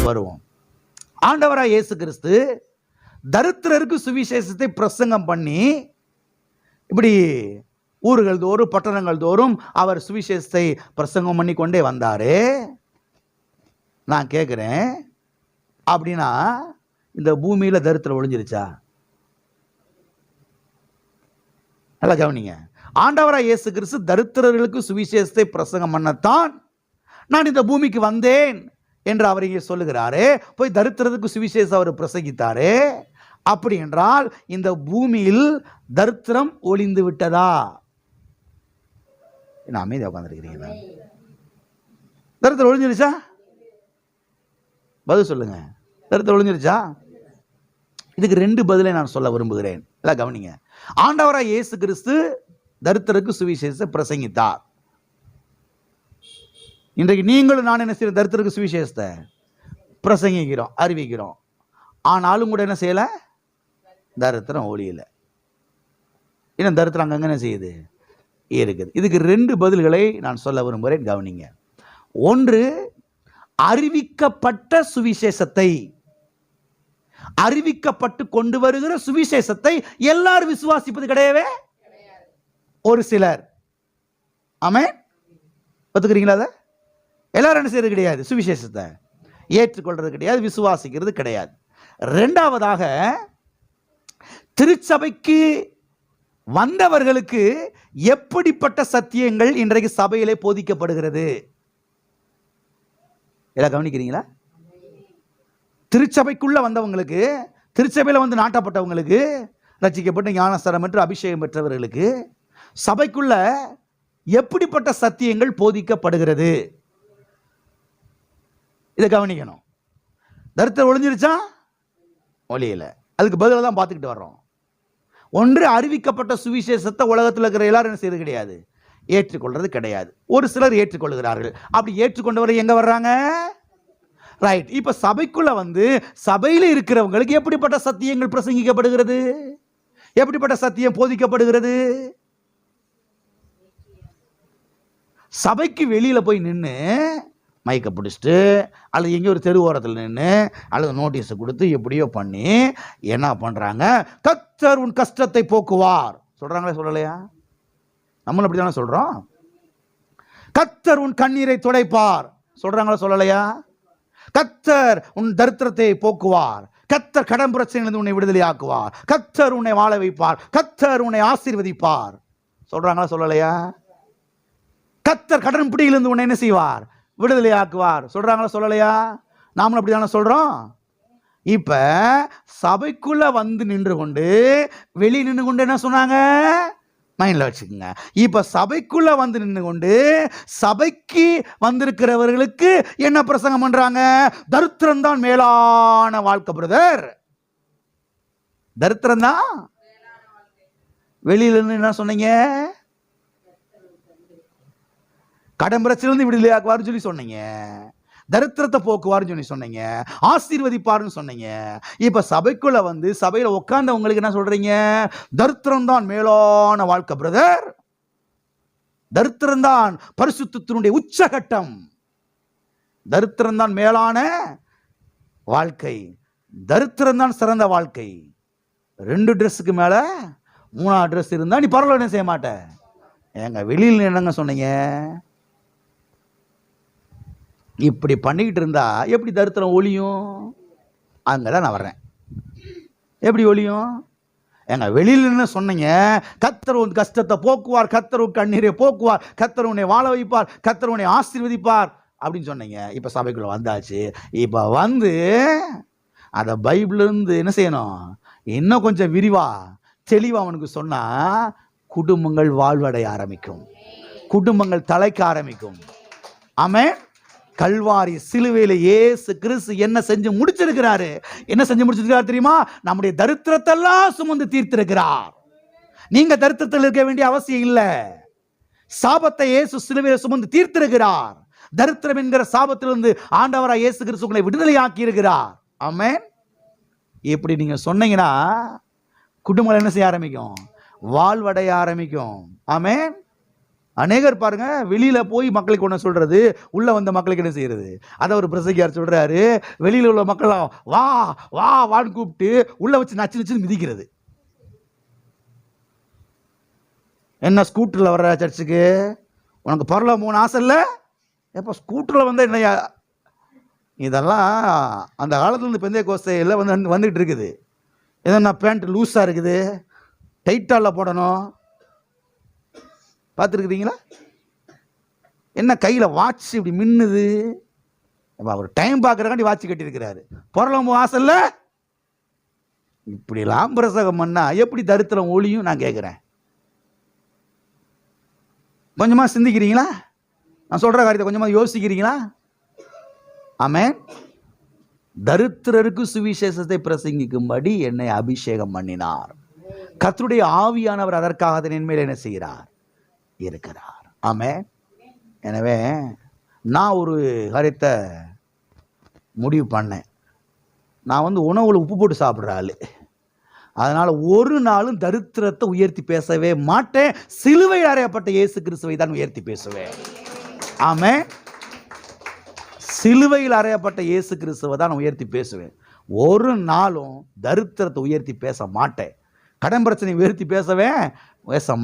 வருவோம். ஆண்டவராய் இயேசு கிறிஸ்து தரித்திரருக்கு சுவிசேஷத்தை பிரசங்கம் பண்ணி இப்படி ஊர்கள் தோறும் பட்டணங்கள் தோறும் அவர் சுவிசேஷத்தை பிரசங்கம் பண்ணி கொண்டே வந்தாரு. நான் கேட்குறேன், அப்படின்னா இந்த பூமியில் தரித்திரம் ஒழிஞ்சிருச்சா? நல்லா கவனிங்க. ஆண்டவராய் இயேசு கிறிஸ்து தரித்திரர்களுக்கு சுவிசேஷத்தை பிரசங்கம் பண்ணத்தான் நான் இந்த பூமிக்கு வந்தேன் என்று அவர் இங்கே சொல்லுகிறாரு. போய் தரித்திரத்துக்கு சுவிசேஷம் அவர் பிரசங்கித்தாரு. அப்படி என்றால் இந்த பூமியில் தரித்திரம் ஒளிந்து விட்டதா? என்ன அமைதியாக உட்காந்துருக்கிறீங்களா? தரித்திரம் ஒழிஞ்சிருச்சா? பதில் சொல்லுங்க. தரித்திரம் ஒழிஞ்சிருச்சா? இதுக்கு 2 பதிலை நான் சொல்ல விரும்புகிறேன். எல்லாம் கவனிங்க. ஆண்டவராய் இயேசு கிறிஸ்து தரித்திரருக்கு சுவிசேஷத்தை பிரசங்கித்தார். இன்றைக்கு நீங்களும் நான் என்ன செய்யறோம்? தரித்திரருக்கு சுவிசேஷத்தை பிரசங்கிக்கிறோம், அறிவிக்கிறோம். ஆனாலும் கூட என்ன செய்யல? தரித்திரம் ஒழியல. இன்னும் தரித்திரம் அங்கங்க என்ன செய்யுது? இருக்குது. இதுக்கு 2 பதில்களை நான் சொல்ல விரும்புகிறேன். கவனிங்க. ஒன்று, அறிவிக்கப்பட்ட சுவிசேஷத்தை, அறிவிக்கப்பட்டு கொண்டு வருகிற சுவிசேஷத்தை எல்லாரும் விசுவாசிப்பது கிடையவே, ஒரு சிலர். ஆமென். ஒத்துக்கிறீங்களா? அதை எல்லாரும் என்ன செய்யறது கிடையாது, சுவிசேஷத்தை ஏற்றுக்கொள்றது கிடையாது, விசுவாசிக்கிறது கிடையாது. 2வதாக, திருச்சபைக்கு வந்தவர்களுக்கு எப்படிப்பட்ட சத்தியங்கள் இன்றைக்கு சபையிலே போதிக்கப்படுகிறது? எல்லாம் கவனிக்கிறீங்களா? திருச்சபைக்குள்ள வந்தவங்களுக்கு, திருச்சபையில் வந்து நாட்டப்பட்டவங்களுக்கு, ரட்சிக்கப்பட்டு ஞானஸ்தானம் பெற்று அபிஷேகம் பெற்றவர்களுக்கு சபைக்குள்ள எப்படிப்பட்ட சத்தியங்கள் போதிக்கப்படுகிறது? இதை கவனிக்கணும். தரித்திரம் ஒழிஞ்சிருச்சா? ஒழியல. அதுக்கு பதிலாக தான் பார்த்துக்கிட்டு வர்றோம். ஒன்று, அறிவிக்கப்பட்ட சுவிசேஷத்தை உலகத்தில் இருக்கிற எல்லாரும் என்ன செய்யறது கிடையாது, ஏற்றுக்கொள்றது கிடையாது. ஒரு சிலர் ஏற்றுக்கொள்கிறார்கள். அப்படி ஏற்றுக்கொண்டவரை எங்க வர்றாங்க? ரைட். இப்ப சபைக்குள்ள வந்து சபையில் இருக்கிறவங்களுக்கு எப்படிப்பட்ட சத்தியங்கள் பிரசங்கிக்கப்படுகிறது? எப்படிப்பட்ட சத்தியம் போதிக்கப்படுகிறது? சபைக்கு வெளியில போய் நின்று மைக்கை பிடிச்சிட்டு, அல்லது எங்கே ஒரு தெரு ஓரத்தில் நின்று, அல்லது நோட்டீஸை கொடுத்து எப்படியோ பண்ணி என்ன பண்ணுறாங்க? கர்த்தர் உன் கஷ்டத்தை போக்குவார் சொல்கிறாங்களே, சொல்லலையா? நம்மளும் அப்படி தானே சொல்கிறோம். கர்த்தர் உன் கண்ணீரை துடைப்பார் சொல்கிறாங்களா, சொல்லலையா? கர்த்தர் உன் தரித்திரத்தை போக்குவார், கர்த்தர் கடன் பிரச்சனையிலிருந்து உன்னை விடுதலை ஆக்குவார், கர்த்தர் உன்னை வாழ வைப்பார், கர்த்தர் உன்னை ஆசீர்வதிப்பார் சொல்கிறாங்களா, சொல்லலையா? கர்த்தர் கடன் பிடியிலிருந்து உன்னை என்ன செய்வார்? விடுதலை ஆக்குவார் சொல்றாங்களா, சொல்லலையா? நாமளும் அப்படி தானே சொல்றோம். இப்ப சபைக்குள்ள வந்து நின்று கொண்டு வெளியே நின்று கொண்டு என்ன சொன்னாங்க? மைண்ட்ல வச்சுக்கோங்க. இப்ப சபைக்குள்ள வந்து நின்று கொண்டு சபைக்கு வந்திருக்கிறவர்களுக்கு என்ன பிரசங்கம் பண்றாங்க? தரித்திரம் தான் மேலான வாழ்க்கை பிரதர், தரித்திரம் தான். வெளியில இருந்து என்ன சொன்னீங்க? கடன் பிரச்சனை விடுதலை ஆக்குவார்னு சொல்லி சொன்னீங்க, தரித்திரத்தை போக்குவார்னு சொல்லி சொன்னீங்க, ஆசீர்வதிப்பார்னு சொன்னீங்க. இப்ப சபைக்குள்ள வந்து சபையில உட்கார்ந்தவங்களுக்கு என்ன சொல்றீங்க? தரித்திரம் தான் மேலான வாழ்க்கை பிரதர், தரித்திரம் தான் பரிசுத்தத்தினுடைய உச்சகட்டம், தரித்திரம் தான் மேலான வாழ்க்கை, தரித்திரம் தான் சிறந்த வாழ்க்கை. 2 ட்ரெஸ்ஸுக்கு மேல 3ஆவது ட்ரெஸ் இருந்தா நீ பரவாயில்ல என்ன செய்ய மாட்ட. எங்க வெளியில் என்னங்க சொன்னீங்க? இப்படி பண்ணிக்கிட்டு இருந்தா எப்படி தரித்திரம் ஒழியும்? அங்கதான் நான் வர்றேன். எப்படி ஒழியும்? எங்க வெளியில் என்ன சொன்னீங்க? கர்த்தர் உன் கஷ்டத்தை போக்குவார், கர்த்தர் உன் கண்ணீரை போக்குவார், கர்த்தர் உன்னை வாழ வைப்பார், கர்த்தர் உன்னை ஆசீர்வதிப்பார் அப்படின்னு சொன்னீங்க. இப்ப சபைக்குள்ள வந்தாச்சு. இப்ப வந்து அத பைபிள்ல இருந்து என்ன செய்யணும்? இன்னும் கொஞ்சம் விரிவா தெளிவா அவனுக்கு சொன்னா குடும்பங்கள் வாழ்வடைய ஆரம்பிக்கும், குடும்பங்கள் தலைக்க ஆரம்பிக்கும். ஆமென். கல்வாரி சிலுவையில இயேசு கிறிஸ்து என்ன செஞ்சு முடிச்சிருக்கிறாரு? என்ன செஞ்சு முடிச்சிருக்கிறார் தெரியுமா? நம்முடைய தரித்திரத்தை எல்லாம் சுமந்து தீர்த்திருக்கிறார். நீங்க தரித்திரத்தில் இருக்க வேண்டிய அவசியம் இல்லை. சாபத்தை இயேசு சிலுவையில சுமந்து தீர்த்திருக்கிறார். தரித்திரம் என்கிற சாபத்திலிருந்து ஆண்டவராய் இயேசு கிறிஸ்து உங்களை விடுதலை ஆக்கி இருக்கிறார். ஆமென். இப்படி நீங்க சொன்னீங்கன்னா குடும்பங்கள் என்ன செய்ய ஆரம்பிக்கும்? வாழ்வடைய ஆரம்பிக்கும். ஆமென். அநேகர் பாருங்க, வெளியில போய் மக்களுக்கு ஒன்று சொல்றது, உள்ள வந்த மக்களுக்கு என்ன செய்யறது? அதை ஒரு பிரசங்கியார் சொல்றாரு, வெளியில உள்ள மக்கள் வா வா வான்னு கூப்பிட்டு உள்ள வச்சு நச்சு நச்சு மிதிக்கிறது. என்ன ஸ்கூட்டர்ல வர்ற சர்ச்சுக்கு? உனக்கு பரலோகம் போகணும் ஆசை இல்லை? எப்போ ஸ்கூட்டர்ல வந்தா என்னையா? இதெல்லாம் அந்த காலத்துலேருந்து பெந்தேகோஸ்தேல வந்துட்டு இருக்குது. எதனா பேண்ட் லூஸாக இருக்குது, டைட்டால போடணும். பார்த்துருக்குறீங்களா? என்ன கையில் வாட்ச் இப்படி மின்னுது? அவர் டைம் பார்க்குறக்காண்டி வாட்ச் கட்டியிருக்கிறாரு. பரலோகம் ஆசை இல்லை? இப்படிலாம் பிரசங்கம் பண்ணா எப்படி தரித்திரம் ஒளியும்? நான் கேட்குறேன். கொஞ்சமாக சிந்திக்கிறீங்களா? நான் சொல்கிற காரியத்தை கொஞ்சமாக யோசிக்கிறீங்களா? ஆமென். தரித்திரருக்கு சுவிசேஷத்தை பிரசங்கிக்கும்படி என்னை அபிஷேகம் பண்ணினார். கர்த்தருடைய ஆவியானவர் அதற்காக என் மேல் என்ன செய்கிறார்? இருக்கிறார். ஆமென். எனவே நான் ஒரு காரியத்தை முடிவு பண்ணேன். நான் உணவுல உப்பு போட்டு சாப்பிட்ற ஆளு. அதனால ஒரு நாளும் தரித்திரத்தை உயர்த்தி பேசவே மாட்டேன். சிலுவையில் அறையப்பட்ட இயேசு கிறிஸ்துவை தான் உயர்த்தி பேசுவேன். ஆமென். சிலுவையில் அறையப்பட்ட இயேசு கிறிஸ்துவை தான் உயர்த்தி பேசுவேன். ஒரு நாளும் தரித்திரத்தை உயர்த்தி பேச மாட்டேன். கடன் பிரச்சனை உயர்த்தி பேச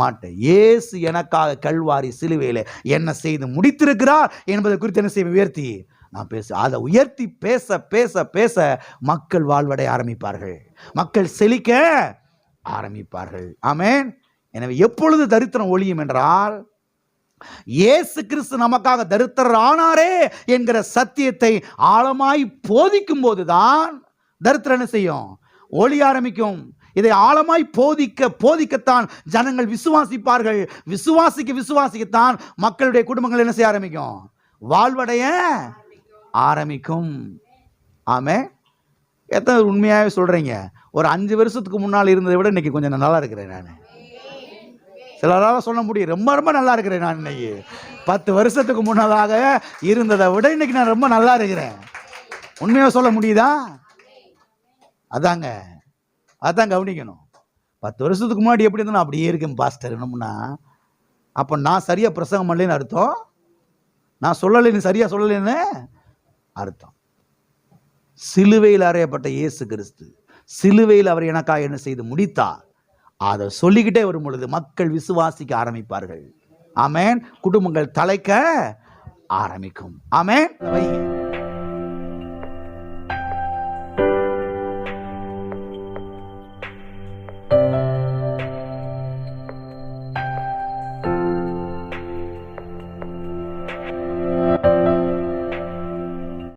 மாட்டேன். இயேசு எனக்காக கல்வாரி சிலுவையில் என்ன செய்து முடித்திருக்கிறார் என்பதை குறித்து என்ன செய்ய உயர்த்தி நான் அதை உயர்த்தி பேச பேச பேச மக்கள் வாழ்வடைய ஆரம்பிப்பார்கள், மக்கள் செழிக்க ஆரம்பிப்பார்கள். ஆமென். எனவே எப்பொழுது தரித்திரம் ஒழியும் என்றால், இயேசு கிறிஸ்து நமக்காக தரித்திரர் ஆனாரே என்கிற சத்தியத்தை ஆழமாய் போதிக்கும் போதுதான் தரித்திரம் என்ன செய்யும்? ஒளி ஆரம்பிக்கும். இதை ஆழமாய் போதிக்கத்தான் ஜனங்கள் விசுவாசிப்பார்கள். விசுவாசிக்கத்தான் மக்களுடைய குடும்பங்கள் என்ன செய்ய ஆரம்பிக்கும்? வாழ்வடைய ஆரம்பிக்கும். ஆமே. எத்தனை உண்மையாகவே சொல்றீங்க? ஒரு 5 வருஷத்துக்கு முன்னால் இருந்ததை விட இன்னைக்கு கொஞ்சம் நல்லா இருக்கிறேன். நான் சிலரால் சொல்ல முடியும், ரொம்ப ரொம்ப நல்லா இருக்கிறேன். நான் இன்னைக்கு 10 வருஷத்துக்கு முன்னதாக இருந்ததை விட இன்னைக்கு நான் ரொம்ப நல்லா இருக்கிறேன். உண்மையாக சொல்ல முடியுதா? அதாங்க கவனிக்கணும். 10 வருஷத்துக்கு முன்னாடி எப்படி இருந்தாலும் அப்படியே இருக்கேன் பாஸ்டர். என்னம்னா அப்போ நான் சரியா பிரசங்கம் பண்ணலன்னு அர்த்தம், நான் சொல்லலைன்னு சரியா சொல்லலைன்னு அர்த்தம். சிலுவையில் அறையப்பட்ட இயேசு கிறிஸ்து, சிலுவையில் அவர் எனக்காக என்ன செய்து முடித்தார், அதை சொல்லிக்கிட்டே வரும் பொழுது மக்கள் விசுவாசிக்க ஆரம்பிப்பார்கள். ஆமென். குடும்பங்கள் தலைக்க ஆரம்பிக்கும். ஆமென்.